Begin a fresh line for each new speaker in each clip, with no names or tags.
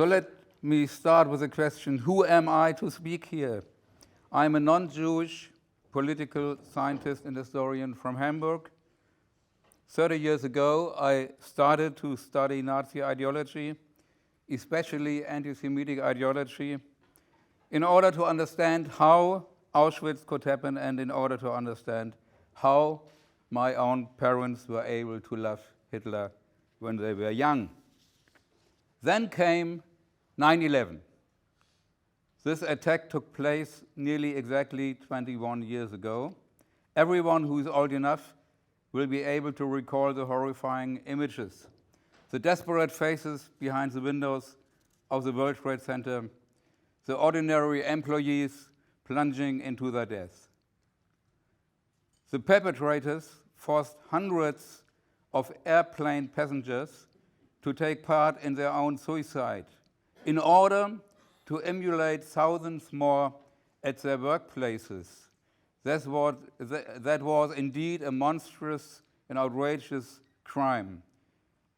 So let me start with the question, who am I to speak here? I'm a non-Jewish political scientist and historian from Hamburg. 30 years ago, I started to study Nazi ideology, especially anti-Semitic ideology, in order to understand how Auschwitz could happen and in order to understand how my own parents were able to love Hitler when they were young. Then came 9/11. This attack took place nearly exactly 21 years ago. Everyone who is old enough will be able to recall the horrifying images, the desperate faces behind the windows of the World Trade Center, the ordinary employees plunging into their death. The perpetrators forced hundreds of airplane passengers to take part in their own suicide in order to emulate thousands more at their workplaces. That was indeed a monstrous and outrageous crime.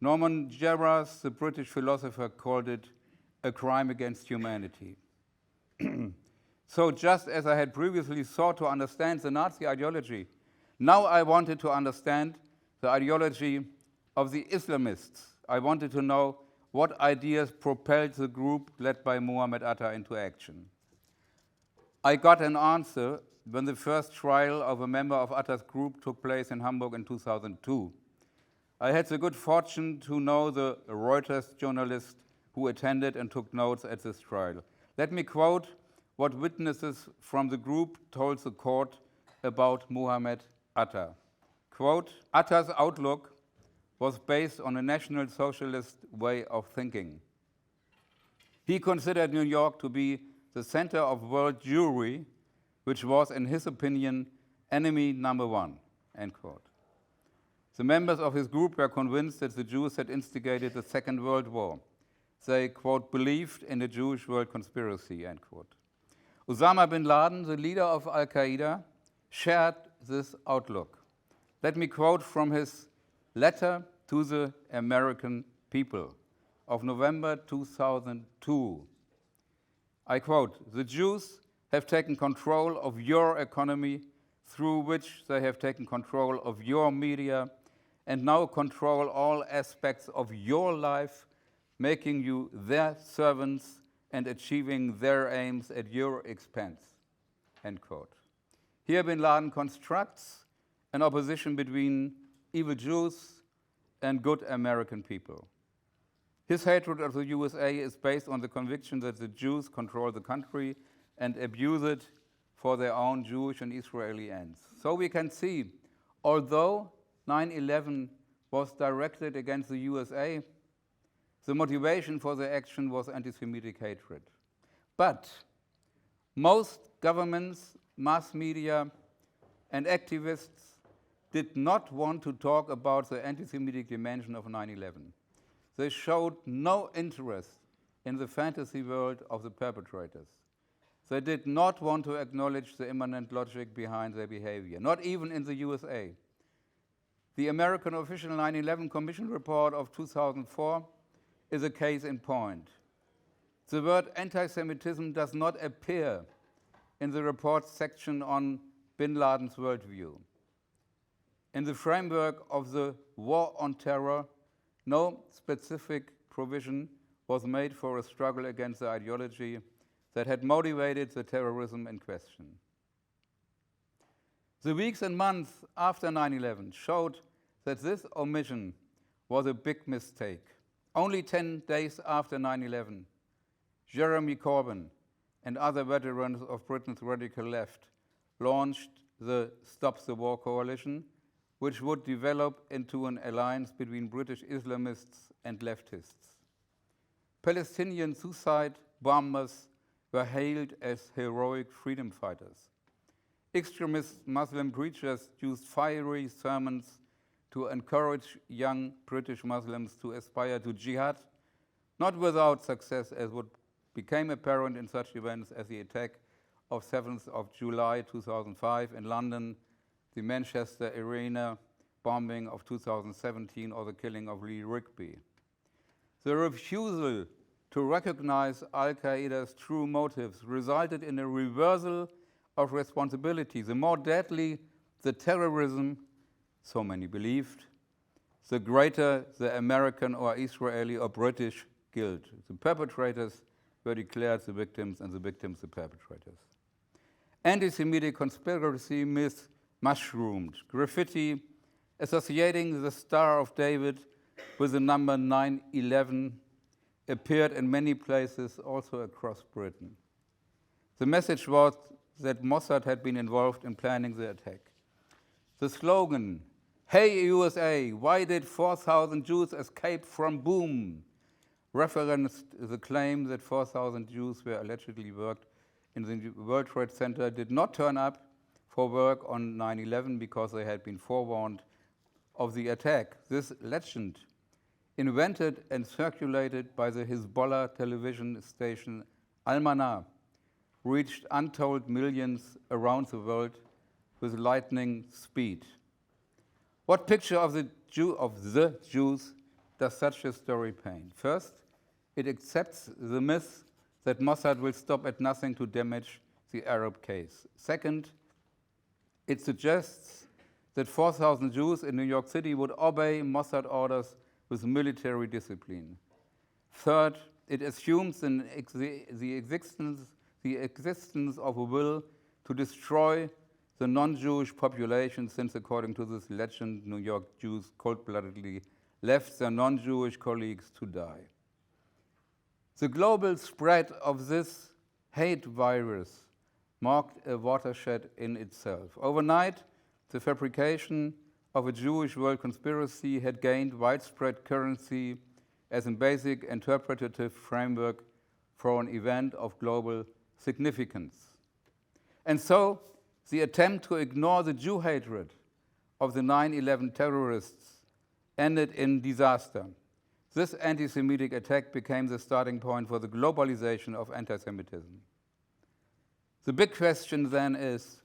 Norman Jarras, the British philosopher, called it a crime against humanity. So just as I had previously sought to understand the Nazi ideology, now I wanted to understand the ideology of the Islamists. I wanted to know what ideas propelled the group led by Mohammed Atta into action. I got an answer when the first trial of a member of Atta's group took place in Hamburg in 2002. I had the good fortune to know the Reuters journalist who attended and took notes at this trial. Let me quote what witnesses from the group told the court about Mohammed Atta. Quote, Atta's outlook was based on a National Socialist way of thinking. He considered New York to be the center of world Jewry, which was, in his opinion, enemy number one, end quote. The members of his group were convinced that the Jews had instigated the Second World War. They, quote, believed in a Jewish world conspiracy, end quote. Osama bin Laden, the leader of Al-Qaeda, shared this outlook. Let me quote from his letter to the American people of November 2002. I quote, the Jews have taken control of your economy, through which they have taken control of your media, and now control all aspects of your life, making you their servants and achieving their aims at your expense, end quote. Here bin Laden constructs an opposition between evil Jews and good American people. His hatred of the USA is based on the conviction that the Jews control the country and abuse it for their own Jewish and Israeli ends. So we can see, although 9/11 was directed against the USA, the motivation for the action was anti-Semitic hatred. But most governments, mass media, and activists did not want to talk about the anti-Semitic dimension of 9/11. They showed no interest in the fantasy world of the perpetrators. They did not want to acknowledge the immanent logic behind their behavior, not even in the USA. The American official 9/11 Commission report of 2004 is a case in point. The word anti-Semitism does not appear in the report section on bin Laden's worldview. In the framework of the war on terror, no specific provision was made for a struggle against the ideology that had motivated the terrorism in question. The weeks and months after 9/11 showed that this omission was a big mistake. Only 10 days after 9/11, Jeremy Corbyn and other veterans of Britain's radical left launched the Stop the War coalition, which would develop into an alliance between British Islamists and leftists. Palestinian suicide bombers were hailed as heroic freedom fighters. Extremist Muslim preachers used fiery sermons to encourage young British Muslims to aspire to jihad, not without success, as would became apparent in such events as the attack of 7th of July 2005 in London, the Manchester Arena bombing of 2017, or the killing of Lee Rigby. The refusal to recognize Al-Qaeda's true motives resulted in a reversal of responsibility. The more deadly the terrorism, so many believed, the greater the American or Israeli or British guilt. The perpetrators were declared the victims and the victims the perpetrators. Anti-Semitic conspiracy myths mushroomed. Graffiti associating the Star of David with the number 9/11 appeared in many places, also across Britain. The message was that Mossad had been involved in planning the attack. The slogan, "Hey USA, why did 4,000 Jews escape from boom?" referenced the claim that 4,000 Jews were allegedly worked in the World Trade Center did not turn up for work on 9/11 because they had been forewarned of the attack. This legend, invented and circulated by the Hezbollah television station Al-Manar, reached untold millions around the world with lightning speed. What picture of the Jews does such a story paint? First, it accepts the myth that Mossad will stop at nothing to damage the Arab case. Second, it suggests that 4,000 Jews in New York City would obey Mossad orders with military discipline. Third, it assumes the existence of a will to destroy the non-Jewish population, since according to this legend, New York Jews cold-bloodedly left their non-Jewish colleagues to die. The global spread of this hate virus marked a watershed in itself. Overnight, the fabrication of a Jewish world conspiracy had gained widespread currency as a basic interpretative framework for an event of global significance. And so, the attempt to ignore the Jew hatred of the 9/11 terrorists ended in disaster. This anti-Semitic attack became the starting point for the globalization of anti-Semitism. The big question then is,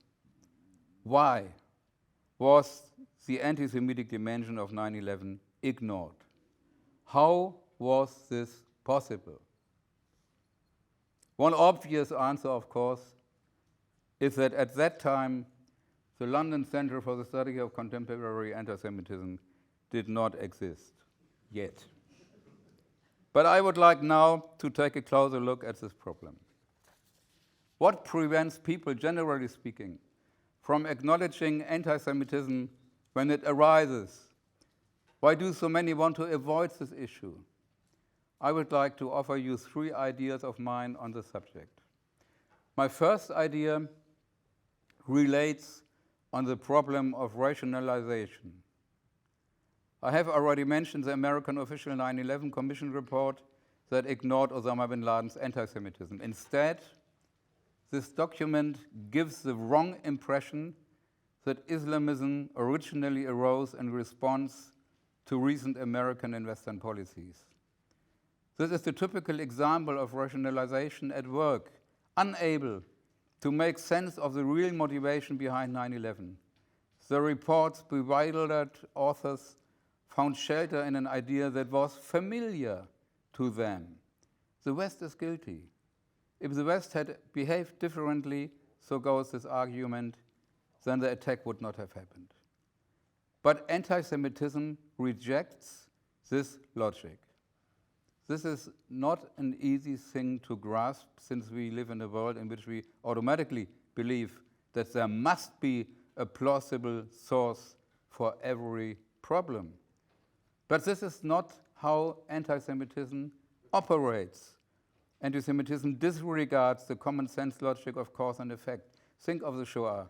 why was the anti-Semitic dimension of 9/11 ignored? How was this possible? One obvious answer, of course, is that at that time, the London Center for the Study of Contemporary Anti-Semitism did not exist yet. But I would like now to take a closer look at this problem. What prevents people, generally speaking, from acknowledging anti-Semitism when it arises? Why do so many want to avoid this issue? I would like to offer you 3 ideas of mine on the subject. My first idea relates on the problem of rationalization. I have already mentioned the American official 9/11 Commission report that ignored Osama bin Laden's anti-Semitism. Instead, this document gives the wrong impression that Islamism originally arose in response to recent American and Western policies. This is the typical example of rationalization at work, unable to make sense of the real motivation behind 9/11. The report's bewildered authors found shelter in an idea that was familiar to them. The West is guilty. If the West had behaved differently, so goes this argument, then the attack would not have happened. But anti-Semitism rejects this logic. This is not an easy thing to grasp, since we live in a world in which we automatically believe that there must be a plausible source for every problem. But this is not how anti-Semitism operates. Anti-Semitism disregards the common sense logic of cause and effect. Think of the Shoah.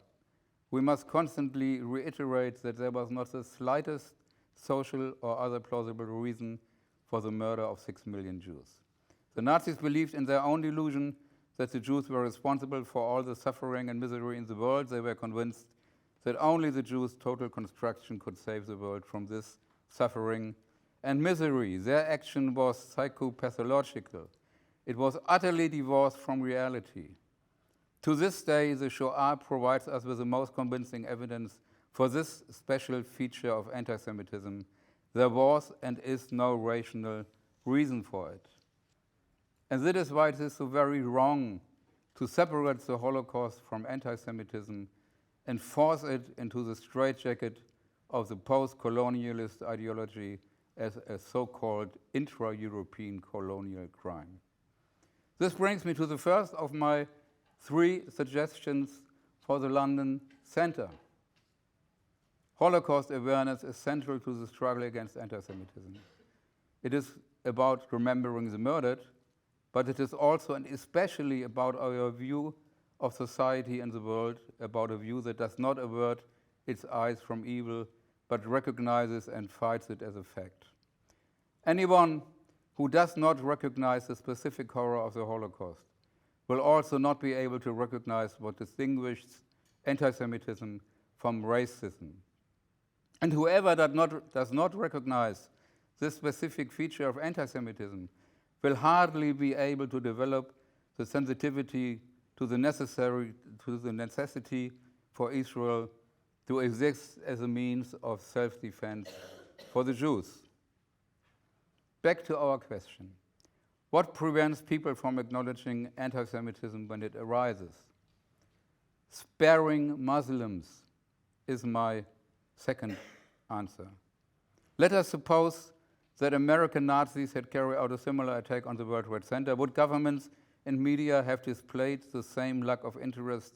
We must constantly reiterate that there was not the slightest social or other plausible reason for the murder of 6 million Jews. The Nazis believed in their own delusion that the Jews were responsible for all the suffering and misery in the world. They were convinced that only the Jews' total construction could save the world from this suffering and misery. Their action was psychopathological. It was utterly divorced from reality. To this day, the Shoah provides us with the most convincing evidence for this special feature of anti-Semitism. There was and is no rational reason for it. And that is why it is so very wrong to separate the Holocaust from anti-Semitism and force it into the straitjacket of the post-colonialist ideology as a so-called intra-European colonial crime. This brings me to the first of my 3 suggestions for the London Centre. Holocaust awareness is central to the struggle against anti-Semitism. It is about remembering the murdered, but it is also and especially about our view of society and the world, about a view that does not avert its eyes from evil, but recognizes and fights it as a fact. Anyone who does not recognize the specific horror of the Holocaust will also not be able to recognize what distinguishes anti-Semitism from racism. And whoever does not recognize this specific feature of anti-Semitism will hardly be able to develop the sensitivity to the necessity for Israel to exist as a means of self-defense for the Jews. Back to our question. What prevents people from acknowledging anti-Semitism when it arises? Sparing Muslims is my second answer. Let us suppose that American Nazis had carried out a similar attack on the World Trade Center. Would governments and media have displayed the same lack of interest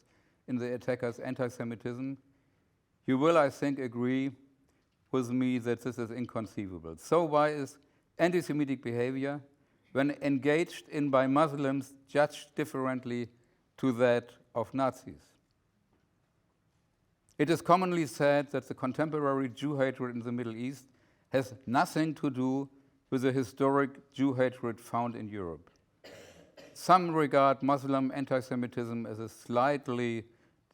in the attackers' anti-Semitism? You will, I think, agree with me that this is inconceivable. So why is anti-Semitic behavior, when engaged in by Muslims, judged differently to that of Nazis? It is commonly said that the contemporary Jew hatred in the Middle East has nothing to do with the historic Jew hatred found in Europe. Some regard Muslim anti-Semitism as a slightly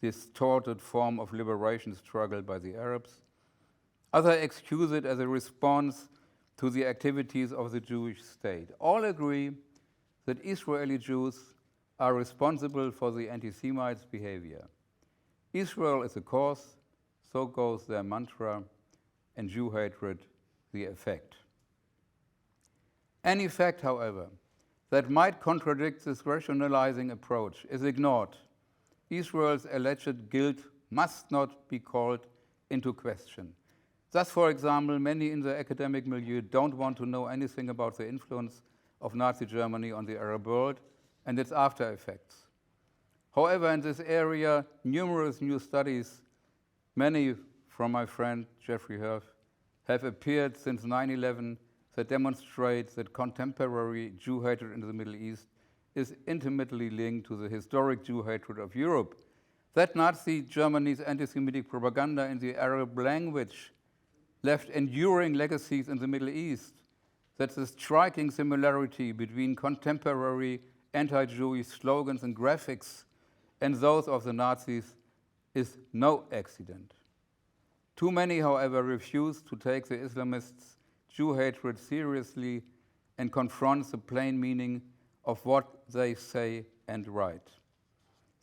distorted form of liberation struggle by the Arabs. Others excuse it as a response to the activities of the Jewish state. All agree that Israeli Jews are responsible for the anti-Semites' behavior. Israel is the cause, so goes their mantra, and Jew hatred the effect. Any fact, however, that might contradict this rationalizing approach is ignored. Israel's alleged guilt must not be called into question. Thus, for example, many in the academic milieu don't want to know anything about the influence of Nazi Germany on the Arab world and its after effects. However, in this area, numerous new studies, many from my friend Jeffrey Herf, have appeared since 9/11 that demonstrate that contemporary Jew hatred in the Middle East is intimately linked to the historic Jew hatred of Europe. That Nazi Germany's anti-Semitic propaganda in the Arab language left enduring legacies in the Middle East, that the striking similarity between contemporary anti-Jewish slogans and graphics and those of the Nazis is no accident. Too many, however, refuse to take the Islamists' Jew hatred seriously and confront the plain meaning of what they say and write.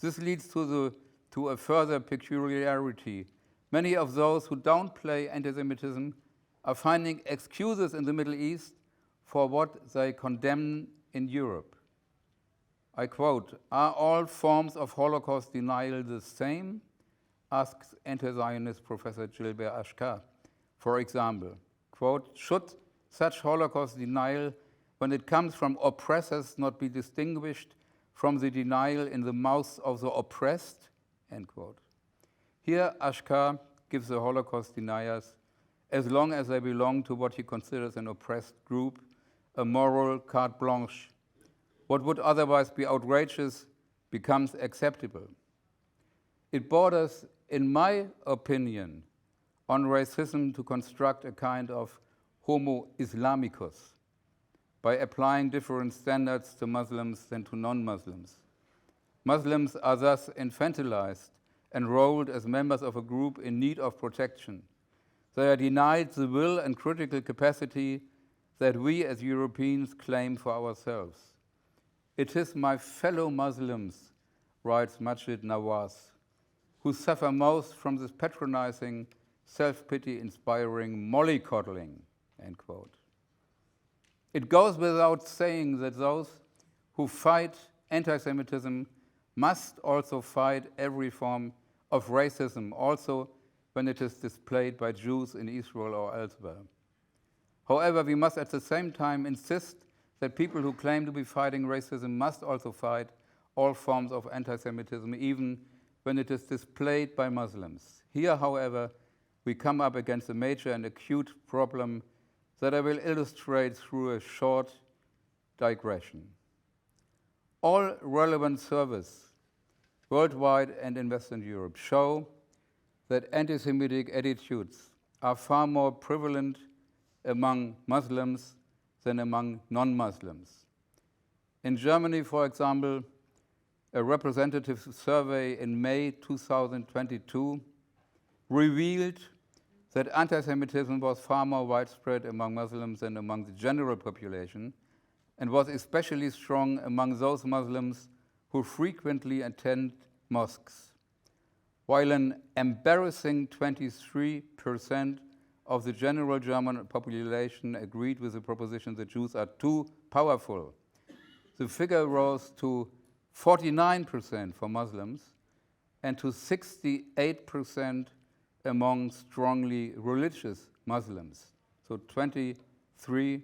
This leads to a further peculiarity. Many of those who downplay anti-Semitism are finding excuses in the Middle East for what they condemn in Europe. I quote, "Are all forms of Holocaust denial the same?" asks anti-Zionist Professor Gilbert Ashkar. For example, quote, "Should such Holocaust denial, when it comes from oppressors, not be distinguished from the denial in the mouths of the oppressed?" End quote. Here, Ashkar gives the Holocaust deniers, as long as they belong to what he considers an oppressed group, a moral carte blanche. What would otherwise be outrageous becomes acceptable. It borders, in my opinion, on racism to construct a kind of homo Islamicus by applying different standards to Muslims than to non-Muslims. Muslims are thus infantilized, enrolled as members of a group in need of protection. They are denied the will and critical capacity that we as Europeans claim for ourselves. "It is my fellow Muslims," writes Majid Nawaz, "who suffer most from this patronizing, self-pity inspiring mollycoddling," end quote. It goes without saying that those who fight anti-Semitism must also fight every form of racism, also when it is displayed by Jews in Israel or elsewhere. However, we must at the same time insist that people who claim to be fighting racism must also fight all forms of anti-Semitism, even when it is displayed by Muslims. Here, however, we come up against a major and acute problem that I will illustrate through a short digression. All relevant surveys worldwide and in Western Europe show that anti-Semitic attitudes are far more prevalent among Muslims than among non-Muslims. In Germany, for example, a representative survey in May 2022 revealed that anti-Semitism was far more widespread among Muslims than among the general population, and was especially strong among those Muslims who frequently attend mosques, while an embarrassing 23% of the general German population agreed with the proposition that Jews are too powerful. The figure rose to 49% for Muslims and to 68% among strongly religious Muslims, so 23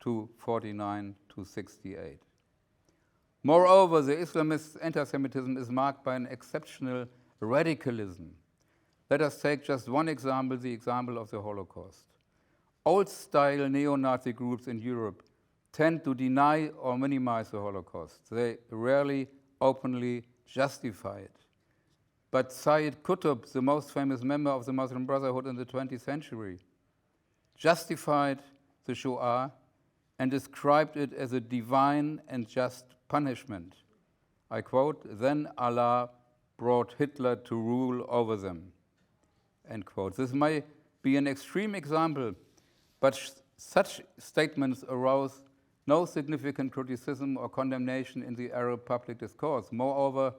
to 49 to 68. Moreover, the Islamist anti-Semitism is marked by an exceptional radicalism. Let us take just one example, the example of the Holocaust. Old-style neo-Nazi groups in Europe tend to deny or minimize the Holocaust. They rarely openly justify it. But Sayyid Qutb, the most famous member of the Muslim Brotherhood in the 20th century, justified the Shoah and described it as a divine and just punishment. I quote, "Then Allah brought Hitler to rule over them," end quote. This may be an extreme example, but such statements arouse no significant criticism or condemnation in the Arab public discourse. Moreover,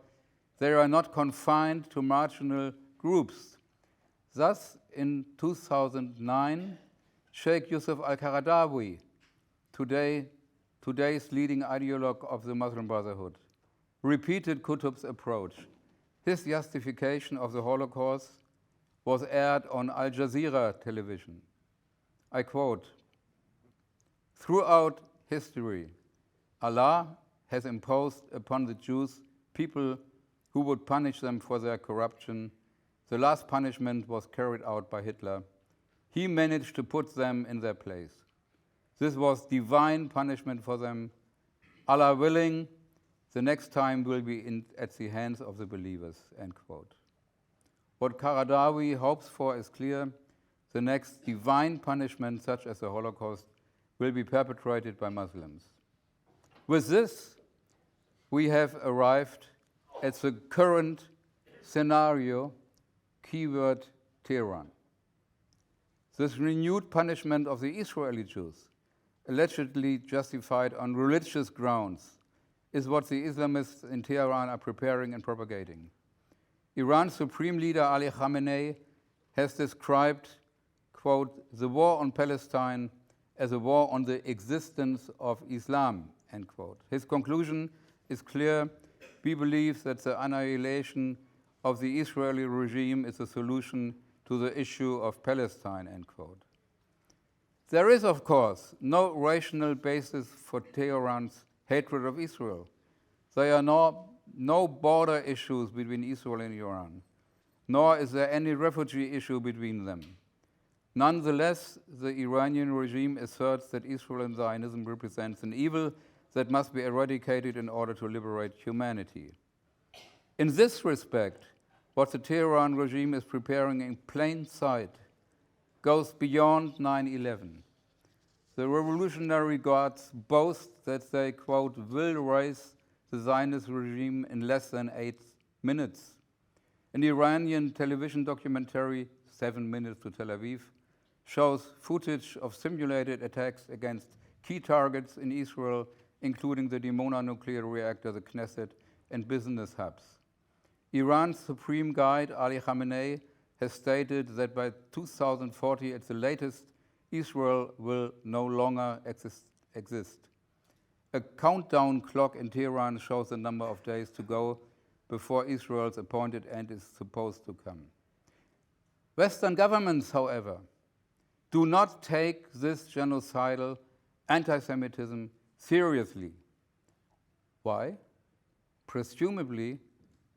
they are not confined to marginal groups. Thus, in 2009, Sheikh Yusuf al-Qaradawi, today's leading ideologue of the Muslim Brotherhood, repeated Qutb's approach. His justification of the Holocaust was aired on Al Jazeera television. I quote, "Throughout history, Allah has imposed upon the Jews people who would punish them for their corruption. The last punishment was carried out by Hitler. He managed to put them in their place. This was divine punishment for them. Allah willing, the next time will be at the hands of the believers," end quote. What Qaradawi hopes for is clear. The next divine punishment, such as the Holocaust, will be perpetrated by Muslims. With this, we have arrived at the current scenario, keyword Tehran. This renewed punishment of the Israeli Jews, allegedly justified on religious grounds, is what the Islamists in Tehran are preparing and propagating. Iran's supreme leader Ali Khamenei has described, quote, "the war on Palestine as a war on the existence of Islam," end quote. His conclusion is clear. We believe that the annihilation of the Israeli regime is a solution to the issue of Palestine, end quote. There is, of course, no rational basis for Tehran's hatred of Israel. There are no border issues between Israel and Iran, nor is there any refugee issue between them. Nonetheless, the Iranian regime asserts that Israel and Zionism represents an evil that must be eradicated in order to liberate humanity. In this respect, what the Tehran regime is preparing in plain sight goes beyond 9/11. The Revolutionary Guards boast that they, quote, "will raise the Zionist regime in less than 8 minutes." An Iranian television documentary, 7 Minutes to Tel Aviv, shows footage of simulated attacks against key targets in Israel, including the Dimona nuclear reactor, the Knesset, and business hubs. Iran's supreme guide, Ali Khamenei, has stated that by 2040, at the latest, Israel will no longer exist. A countdown clock in Tehran shows the number of days to go before Israel's appointed end is supposed to come. Western governments, however, do not take this genocidal anti-Semitism seriously. Why? Presumably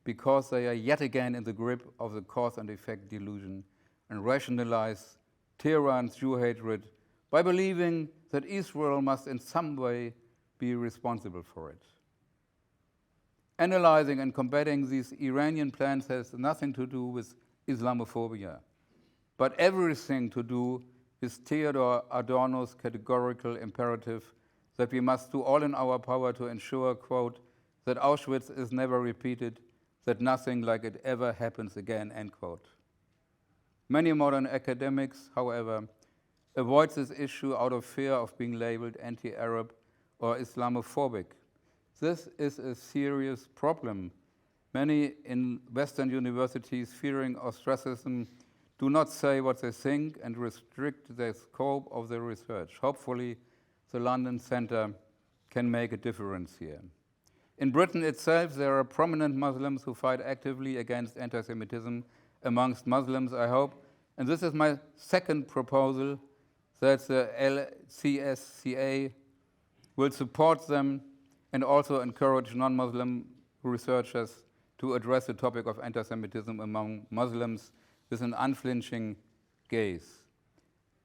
because they are yet again in the grip of the cause and effect delusion and rationalize Tehran's Jew hatred by believing that Israel must in some way be responsible for it. Analyzing and combating these Iranian plans has nothing to do with Islamophobia, but everything to do with Theodor Adorno's categorical imperative that we must do all in our power to ensure, quote, that Auschwitz is never repeated, that nothing like it ever happens again, end quote. Many modern academics, however, avoid this issue out of fear of being labeled anti-Arab or Islamophobic. This is a serious problem. Many in Western universities fearing ostracism do not say what they think and restrict the scope of their research. Hopefully, the London Centre can make a difference here. In Britain itself, there are prominent Muslims who fight actively against anti-Semitism amongst Muslims, I hope. And this is my second proposal, that the LCSCA will support them and also encourage non-Muslim researchers to address the topic of anti-Semitism among Muslims with an unflinching gaze.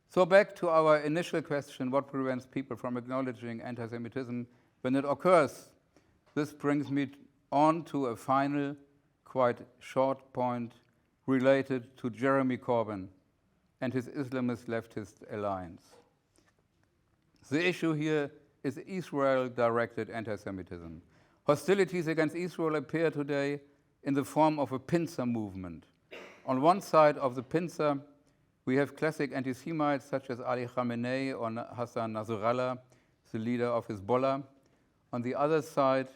So back to our initial question, what prevents people from acknowledging anti-Semitism when it occurs? This brings me on to a final, quite short point related to Jeremy Corbyn and his Islamist leftist alliance. The issue here is Israel-directed anti-Semitism. Hostilities against Israel appear today in the form of a pincer movement. On one side of the pincer, we have classic anti-Semites such as Ali Khamenei or Hassan Nasrallah, the leader of Hezbollah. On the other side,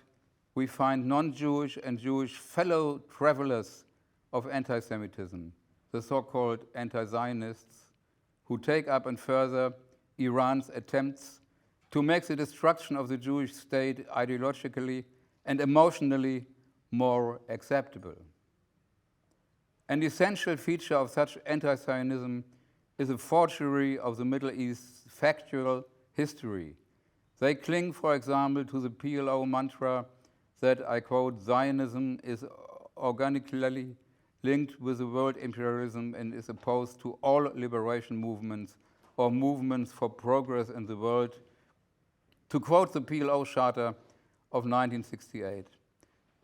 we find non-Jewish and Jewish fellow travelers of anti-Semitism, the so-called anti-Zionists, who take up and further Iran's attempts to make the destruction of the Jewish state ideologically and emotionally more acceptable. An essential feature of such anti-Zionism is a forgery of the Middle East's factual history. They cling, for example, to the PLO mantra that, I quote, Zionism is organically linked with the world imperialism and is opposed to all liberation movements or movements for progress in the world, to quote the PLO Charter of 1968.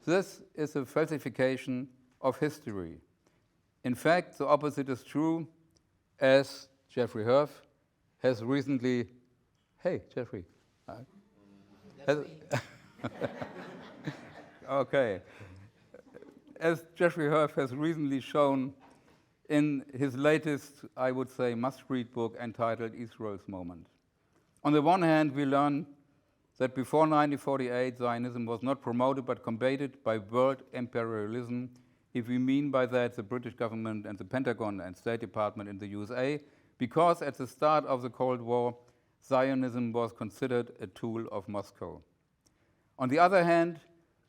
This is a falsification of history. In fact, the opposite is true, as Jeffrey Herf has recently, hey, Jeffrey. Okay. As Jeffrey Herf has recently shown in his latest, I would say, must-read book entitled Israel's Moment. On the one hand, we learn that before 1948, Zionism was not promoted but combated by world imperialism, if we mean by that the British government and the Pentagon and State Department in the USA, because at the start of the Cold War, Zionism was considered a tool of Moscow. On the other hand,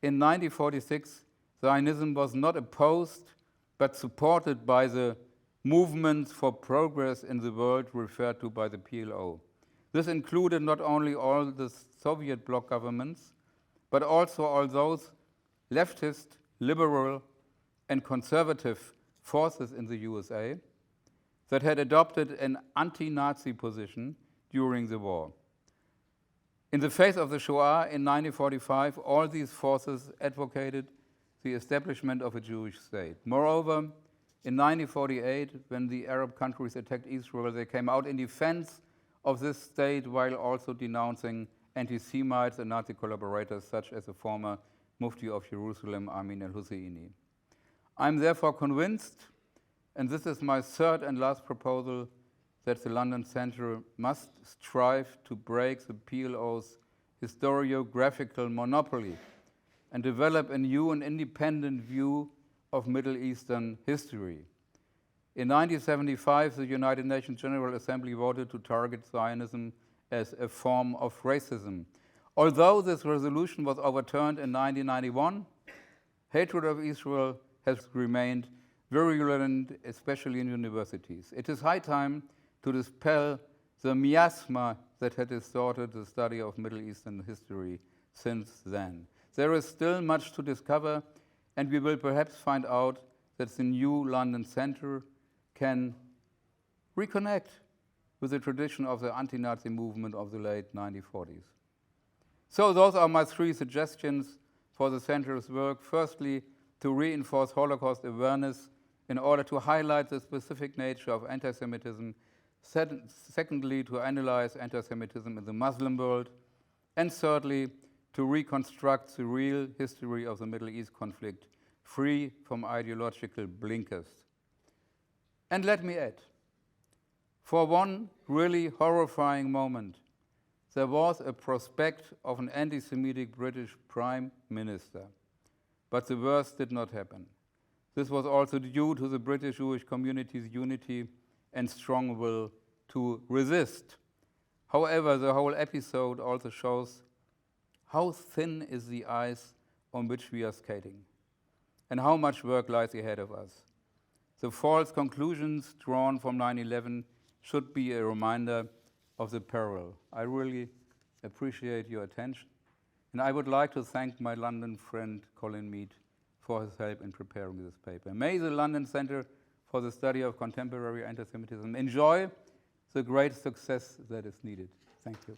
in 1946, Zionism was not opposed but supported by the movements for progress in the world referred to by the PLO. This included not only all the Soviet bloc governments, but also all those leftist, liberal, and conservative forces in the USA that had adopted an anti-Nazi position during the war. In the face of the Shoah in 1945, all these forces advocated the establishment of a Jewish state. Moreover, in 1948, when the Arab countries attacked Israel, they came out in defense of this state while also denouncing anti-Semites and Nazi collaborators such as the former Mufti of Jerusalem, Amin al-Husseini. I'm therefore convinced, and this is my third and last proposal, that the London Centre must strive to break the PLO's historiographical monopoly and develop a new and independent view of Middle Eastern history. In 1975, the United Nations General Assembly voted to target Zionism as a form of racism. Although this resolution was overturned in 1991, hatred of Israel has remained virulent, especially in universities. It is high time to dispel the miasma that had distorted the study of Middle Eastern history since then. There is still much to discover, and we will perhaps find out that the new London Centre can reconnect with the tradition of the anti-Nazi movement of the late 1940s. So those are my three suggestions for the Centre's work. Firstly, to reinforce Holocaust awareness in order to highlight the specific nature of anti-Semitism. Secondly, to analyze anti-Semitism in the Muslim world. And thirdly, to reconstruct the real history of the Middle East conflict, free from ideological blinkers. And let me add, for one really horrifying moment, there was a prospect of an anti-Semitic British Prime Minister, but the worst did not happen. This was also due to the British Jewish community's unity and strong will to resist. However, the whole episode also shows how thin is the ice on which we are skating, and how much work lies ahead of us. The false conclusions drawn from 9/11 should be a reminder of the peril. I really appreciate your attention, and I would like to thank my London friend Colin Mead for his help in preparing this paper. May the London Centre for the Study of Contemporary Anti-Semitism enjoy the great success that is needed. Thank you.